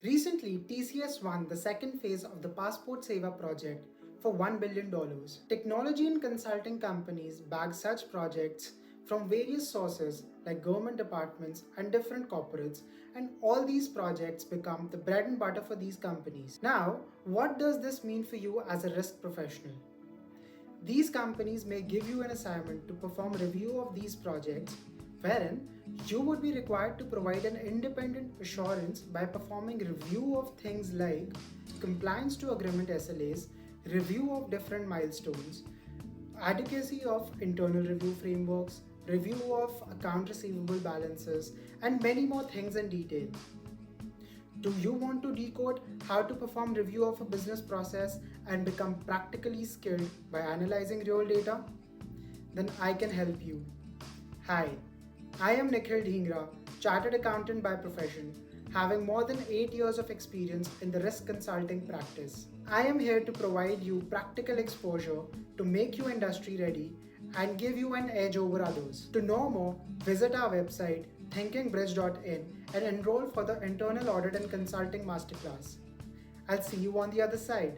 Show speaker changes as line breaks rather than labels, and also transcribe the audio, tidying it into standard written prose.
Recently, TCS won the second phase of the Passport Seva Project for $1 billion. Technology and consulting companies back such projects from various sources like government departments and different corporates, and all these projects become the bread and butter for these companies. Now, what does this mean for you as a risk professional? These companies may give you an assignment to perform review of these projects, wherein you would be required to provide an independent assurance by performing review of things like compliance to agreement SLAs, review of different milestones, adequacy of internal review frameworks, review of account receivable balances, and many more things in detail. Do you want to decode how to perform review of a business process and become practically skilled by analyzing real data? Then I can help you. Hi, I am Nikhil Dhingra, Chartered Accountant by profession, having more than 8 years of experience in the risk consulting practice. I am here to provide you practical exposure to make you industry ready and give you an edge over others. To know more, visit our website thinkingbridge.in and enroll for the internal audit and consulting masterclass. I'll see you on the other side.